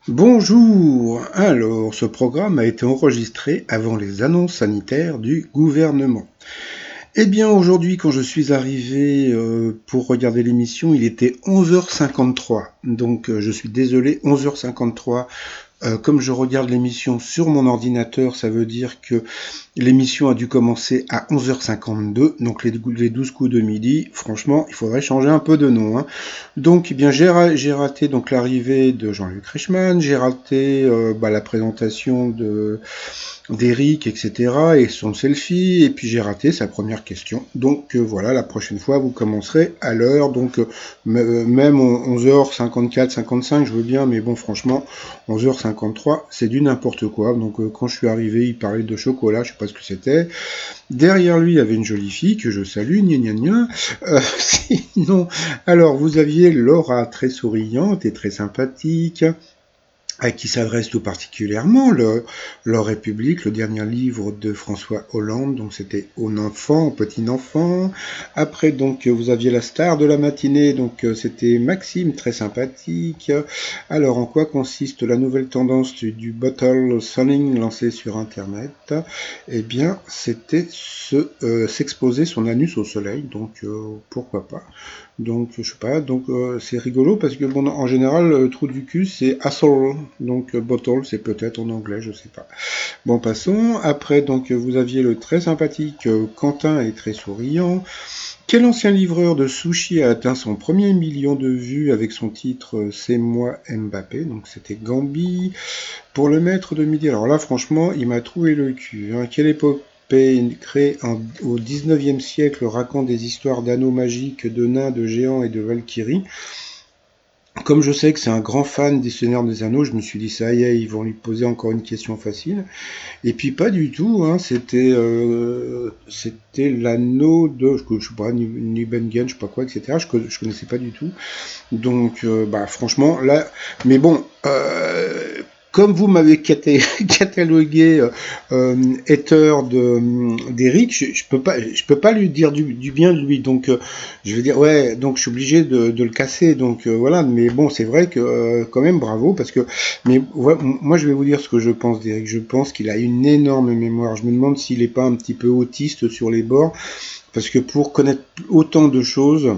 Bonjour. Alors, ce programme a été enregistré avant les annonces sanitaires du gouvernement. Eh bien, aujourd'hui, quand je suis arrivé pour regarder l'émission, il était 11h53. Donc, je suis désolé, 11h53. Comme je regarde l'émission sur mon ordinateur, ça veut dire que l'émission a dû commencer à 11h52, donc les 12 coups de midi. Franchement, il faudrait changer un peu de nom, hein. Donc, eh bien, j'ai raté donc l'arrivée de Jean-Luc Reichmann, j'ai raté la présentation d'Eric, etc. et son selfie, et puis j'ai raté sa première question. Donc voilà, la prochaine fois, vous commencerez à l'heure. Donc même 11h54, 55, je veux bien, mais bon, franchement, 11h53, c'est du n'importe quoi. Donc quand je suis arrivé, il parlait de chocolat, je sais pas ce que c'était. Derrière lui, il y avait une jolie fille que je salue, gna gna gna. Sinon, alors vous aviez Laura, très souriante et très sympathique, à qui s'adresse tout particulièrement le République, le dernier livre de François Hollande, donc c'était aux enfants, aux petits enfants. Après, donc, vous aviez la star de la matinée, donc c'était Maxime, très sympathique. Alors, en quoi consiste la nouvelle tendance du bottle sunning lancée sur Internet? Eh bien, c'était s'exposer son anus au soleil, donc pourquoi pas. Donc, je sais pas, donc c'est rigolo parce que bon, en général, le trou du cul c'est asshole, donc bottle c'est peut-être en anglais, je sais pas. Bon, passons. Après, donc vous aviez le très sympathique Quentin et très souriant. Quel ancien livreur de sushi a atteint son premier million de vues avec son titre C'est moi Mbappé, donc c'était Gambi. Pour le maître de midi, alors là franchement, il m'a trouvé le cul, hein. Quelle époque créée au 19e siècle raconte des histoires d'anneaux magiques, de nains, de géants et de valkyries. Comme je sais que c'est un grand fan des Seigneurs des Anneaux, je me suis dit ça y est, ils vont lui poser encore une question facile. Et puis pas du tout, hein, c'était l'anneau de, je sais pas, Nibelungen, je sais pas quoi, etc. Je connaissais pas du tout. Donc, franchement, là, mais bon, comme vous m'avez catalogué hater d'Eric, je peux pas lui dire du bien de lui. Donc, je vais dire, ouais, donc je suis obligé de le casser. Donc voilà, mais bon, c'est vrai que quand même, bravo, parce que, mais ouais, moi, je vais vous dire ce que je pense d'Eric. Je pense qu'il a une énorme mémoire. Je me demande s'il est pas un petit peu autiste sur les bords, parce que pour connaître autant de choses.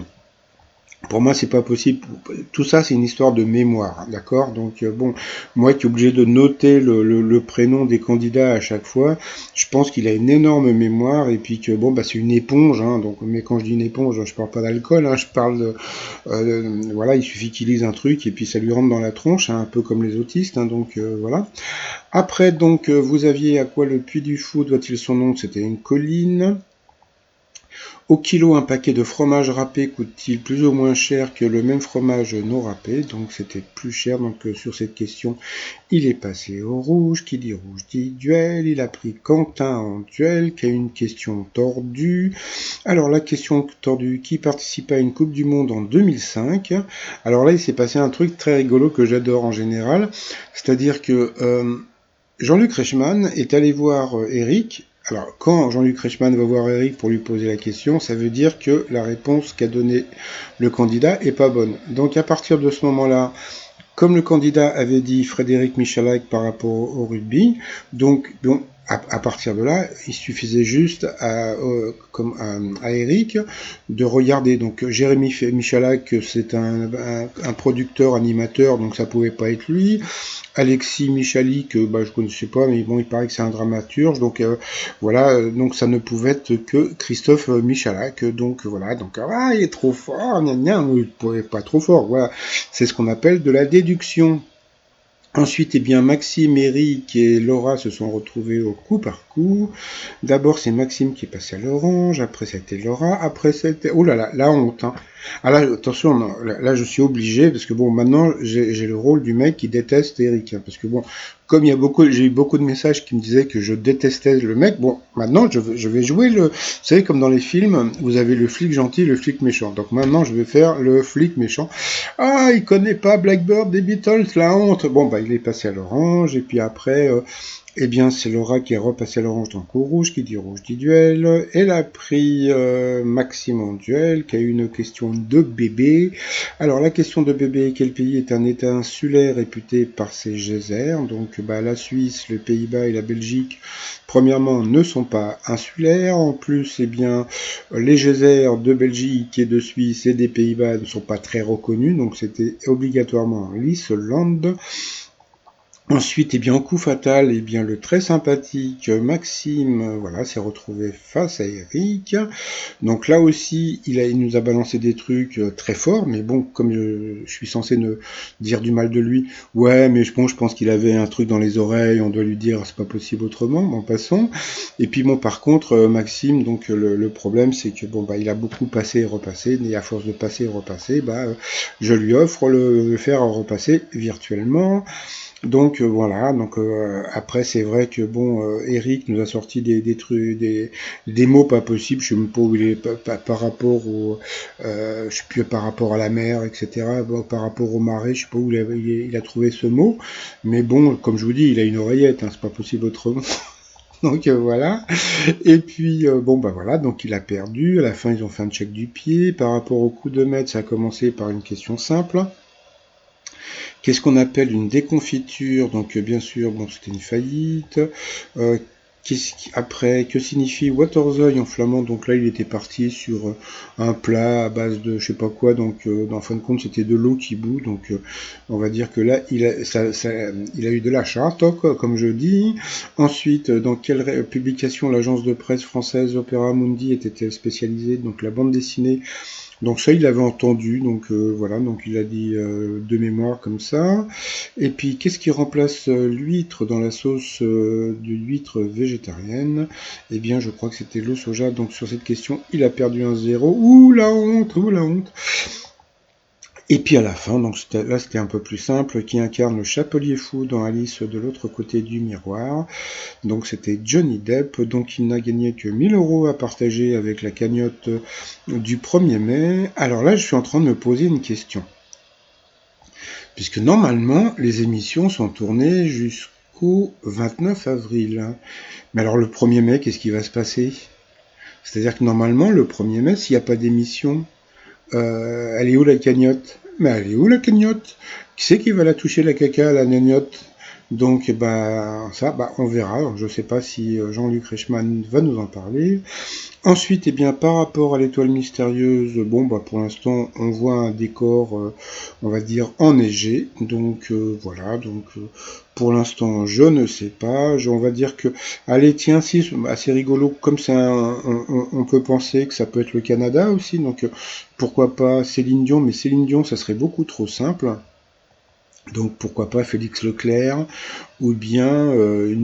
Pour moi, c'est pas possible. Tout ça, c'est une histoire de mémoire, d'accord? Donc, bon, moi qui est obligé de noter le prénom des candidats à chaque fois, je pense qu'il a une énorme mémoire et puis que, bon, bah, c'est une éponge, hein. Donc, mais quand je dis une éponge, je parle pas d'alcool, hein, je parle voilà, il suffit qu'il lise un truc et puis ça lui rentre dans la tronche, hein, un peu comme les autistes, hein, donc voilà. Après, donc, vous aviez à quoi le Puy du Fou doit-il son nom? C'était une colline. Au kilo, un paquet de fromage râpé coûte-t-il plus ou moins cher que le même fromage non râpé? Donc c'était plus cher. Donc sur cette question, il est passé au rouge. Qui dit rouge dit duel. Il a pris Quentin en duel, qui a une question tordue. Alors la question tordue, qui participa à une Coupe du Monde en 2005? Alors là, il s'est passé un truc très rigolo que j'adore en général. C'est-à-dire que Jean-Luc Reichmann est allé voir Eric. Alors, quand Jean-Luc Reichmann va voir Eric pour lui poser la question, ça veut dire que la réponse qu'a donnée le candidat est pas bonne. Donc, à partir de ce moment-là, comme le candidat avait dit Frédéric Michalak par rapport au rugby, donc bon, à partir de là, il suffisait juste à Eric de regarder. Donc Jérémy Michalak, c'est un producteur, animateur, donc ça pouvait pas être lui. Alexis Michalik, je connaissais pas, mais bon, il paraît que c'est un dramaturge, donc voilà, donc ça ne pouvait être que Christophe Michalak, donc voilà, donc il est trop fort, gna gna, il pouvait pas trop fort, voilà, c'est ce qu'on appelle de la déduction. Ensuite, eh bien, Maxime, Eric et Laura se sont retrouvés au coup par coup. D'abord, c'est Maxime qui est passé à l'orange, après c'était Laura, après c'était... Oh là là, la honte, hein. Ah là, attention, non, là, je suis obligé, parce que bon, maintenant, j'ai le rôle du mec qui déteste Eric, hein, parce que bon, comme j'ai eu beaucoup de messages qui me disaient que je détestais le mec, bon, maintenant, je vais jouer vous savez, comme dans les films, vous avez le flic gentil et le flic méchant. Donc maintenant, je vais faire le flic méchant. Ah, il connaît pas Blackbird des Beatles, la honte. Bon, bah, il est passé à l'orange, et puis après, Eh bien, c'est Laura qui est repassée à l'orange dans le coup rouge, qui dit rouge dit duel. Elle a pris Maxime en duel, qui a eu une question de bébé. Alors, la question de bébé, quel pays est un État insulaire réputé par ses geysers? Donc, la Suisse, les Pays-Bas et la Belgique, premièrement, ne sont pas insulaires. En plus, eh bien, les geysers de Belgique et de Suisse et des Pays-Bas ne sont pas très reconnus, donc c'était obligatoirement l'Islande. Ensuite, eh bien, en coup fatal, eh bien, le très sympathique Maxime, voilà, s'est retrouvé face à Eric. Donc là aussi, il nous a balancé des trucs très forts, mais bon, comme je suis censé ne dire du mal de lui, ouais, mais je pense qu'il avait un truc dans les oreilles, on doit lui dire, c'est pas possible autrement, bon, passons. Et puis bon, par contre, Maxime, donc le problème, c'est que bon, il a beaucoup passé et repassé, et à force de passer et repasser, je lui offre le faire repasser virtuellement. Donc voilà, donc après c'est vrai que bon, Eric nous a sorti des trucs, des mots pas possibles, je sais même pas où il est par rapport au, je sais plus par rapport à la mer, etc. Bon, par rapport au marais, je sais pas où il a trouvé ce mot, mais bon, comme je vous dis, il a une oreillette, hein, c'est pas possible autrement. Donc voilà. Et puis voilà, donc il a perdu. À la fin ils ont fait un check du pied. Par rapport au coup de maître, ça a commencé par une question simple. Qu'est-ce qu'on appelle une déconfiture? Donc bien sûr, bon, c'était une faillite. Après, que signifie Waterzooi en flamand? Donc là, il était parti sur un plat à base de je sais pas quoi. Donc en fin de compte, c'était de l'eau qui bout. Donc on va dire que là, il a eu de la chatte, comme je dis. Ensuite, dans quelle publication l'agence de presse française Opéra Mundi était spécialisée? Donc la bande dessinée. Donc ça, il avait entendu, donc voilà, donc il a dit de mémoire comme ça. Et puis, qu'est-ce qui remplace l'huître dans la sauce de l'huître végétarienne? Eh bien, je crois que c'était l'eau soja. Donc sur cette question, il a perdu un zéro. Ouh, la honte, ouh, la honte. Et puis à la fin, donc là c'était un peu plus simple, qui incarne le chapelier fou dans Alice de l'autre côté du miroir. Donc c'était Johnny Depp, donc il n'a gagné que 1000 € à partager avec la cagnotte du 1er mai. Alors là, je suis en train de me poser une question. Puisque normalement, les émissions sont tournées jusqu'au 29 avril. Mais alors le 1er mai, qu'est-ce qui va se passer? C'est-à-dire que normalement, le 1er mai, s'il n'y a pas d'émission, elle est où la cagnotte? Mais elle est où la cagnotte? Qui c'est qui va la toucher la caca, la cagnotte? Donc ça, on verra. Je ne sais pas si Jean-Luc Reichmann va nous en parler. Ensuite, par rapport à l'étoile mystérieuse, pour l'instant, on voit un décor, on va dire, enneigé. Donc voilà, pour l'instant, je ne sais pas. On va dire que, allez, tiens, si, assez rigolo, comme ça, on peut penser que ça peut être le Canada aussi. Donc pourquoi pas Céline Dion, mais Céline Dion, ça serait beaucoup trop simple. Donc pourquoi pas Félix Leclerc, ou bien je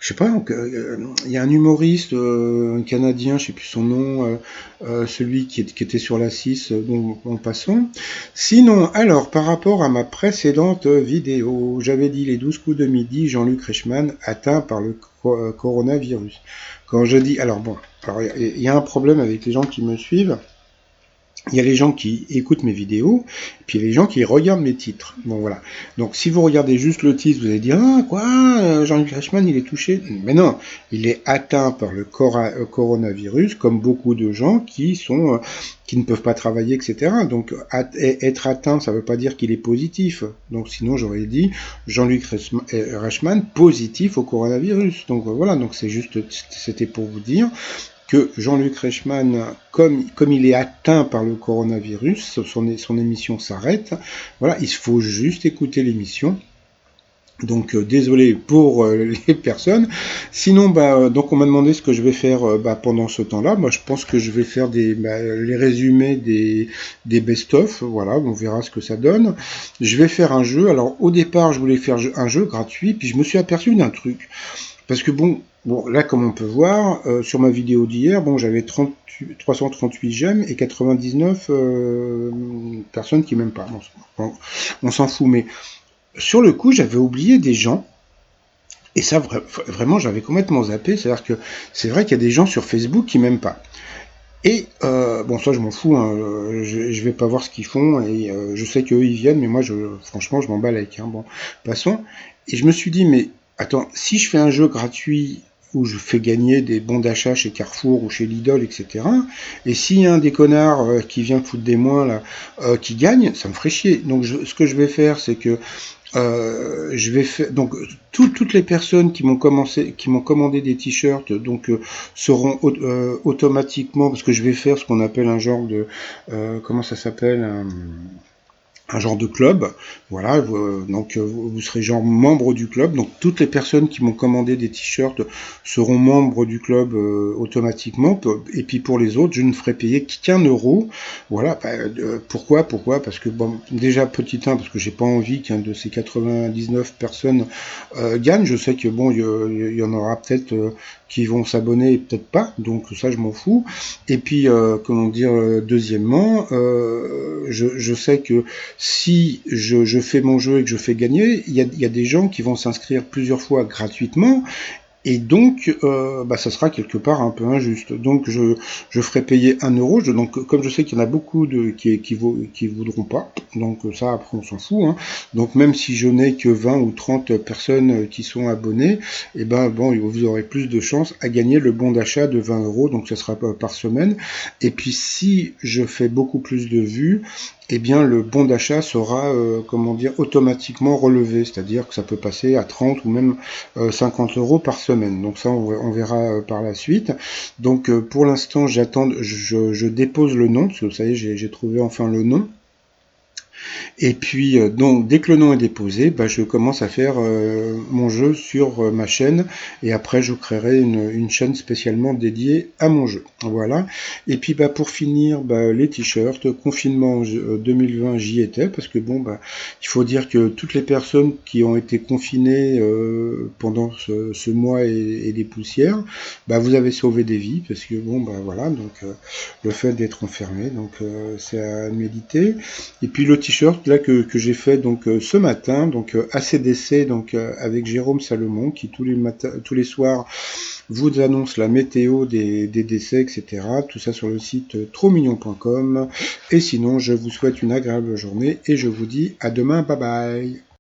sais pas, il y a un humoriste un canadien, je sais plus son nom, celui qui était sur la 6, en passant. Sinon, alors par rapport à ma précédente vidéo, j'avais dit les 12 coups de midi, Jean-Luc Reichmann atteint par le coronavirus. Quand je dis, alors il y a un problème avec les gens qui me suivent. Il y a les gens qui écoutent mes vidéos, et puis il y a les gens qui regardent mes titres. Bon voilà. Donc si vous regardez juste le titre, vous allez dire ah quoi, Jean-Luc Reichmann il est touché. Mais non, il est atteint par le coronavirus, comme beaucoup de gens qui ne peuvent pas travailler, etc. Donc être atteint, ça ne veut pas dire qu'il est positif. Donc sinon j'aurais dit Jean-Luc Reichmann positif au coronavirus. Donc voilà. Donc c'était pour vous dire que Jean-Luc Reichmann, comme il est atteint par le coronavirus, son émission s'arrête. Voilà, il faut juste écouter l'émission. Donc désolé pour les personnes. Sinon, donc on m'a demandé ce que je vais faire pendant ce temps-là. Moi, je pense que je vais faire les résumés des best-of. Voilà, on verra ce que ça donne. Je vais faire un jeu. Alors au départ, je voulais faire un jeu gratuit, puis je me suis aperçu d'un truc. Parce que bon, là, comme on peut voir, sur ma vidéo d'hier, j'avais 338 j'aime et 99 personnes qui m'aiment pas. On s'en fout, mais sur le coup, j'avais oublié des gens, et ça, vraiment, j'avais complètement zappé. C'est-à-dire que c'est vrai qu'il y a des gens sur Facebook qui m'aiment pas. Et ça je m'en fous, hein, je vais pas voir ce qu'ils font, et je sais qu'eux ils viennent, mais moi franchement je m'en bats avec, hein. Bon, passons. Et je me suis dit, mais attends, si je fais un jeu gratuit où je fais gagner des bons d'achat chez Carrefour ou chez Lidl, etc. Et s'il y a un des connards qui vient foutre des moins là, qui gagne, ça me ferait chier. Donc ce que je vais faire, c'est que je vais faire donc toutes les personnes qui m'ont commandé des t-shirts donc seront automatiquement parce que je vais faire ce qu'on appelle un genre de comment ça s'appelle un genre de club, voilà, donc vous serez genre membre du club, donc toutes les personnes qui m'ont commandé des t-shirts seront membres du club automatiquement, et puis pour les autres, je ne ferai payer qu'1 euro, voilà, pourquoi, parce que bon, déjà petit 1, parce que j'ai pas envie qu'un de ces 99 personnes gagne, je sais que bon, il y en aura peut-être qui vont s'abonner et peut-être pas, donc ça je m'en fous, et puis comment dire, deuxièmement, je sais que si je fais mon jeu et que je fais gagner, il y a des gens qui vont s'inscrire plusieurs fois gratuitement et donc, ça sera quelque part un peu injuste. Donc, je ferai payer 1 euro. Donc, comme je sais qu'il y en a beaucoup qui voudront pas, donc ça, après, on s'en fout. Hein. Donc, même si je n'ai que 20 ou 30 personnes qui sont abonnées, eh ben, bon, vous aurez plus de chances à gagner le bon d'achat de 20 euros. Donc, ça sera par semaine. Et puis, si je fais beaucoup plus de vues, eh bien, le bon d'achat sera, comment dire, automatiquement relevé. C'est-à-dire que ça peut passer à 30 ou même 50 euros par semaine. Donc ça, on verra par la suite. Donc pour l'instant, j'attends, je dépose le nom, parce que ça y est, j'ai trouvé enfin le nom. Et puis, donc, dès que le nom est déposé, je commence à faire mon jeu sur ma chaîne. Et après, je créerai une chaîne spécialement dédiée à mon jeu. Voilà. Et puis, pour finir, les t-shirts, confinement 2020, j'y étais. Parce que, bon, il faut dire que toutes les personnes qui ont été confinées pendant ce mois et des poussières, vous avez sauvé des vies. Parce que, bon, voilà. Donc, le fait d'être enfermé, donc, c'est à méditer. Et puis, le t-shirt là que j'ai fait donc ce matin, donc ACDC, donc avec Jérôme Salomon, qui tous les soirs vous annonce la météo des décès, etc. Tout ça sur le site trosmignon.com. Et sinon, je vous souhaite une agréable journée et je vous dis à demain, bye bye.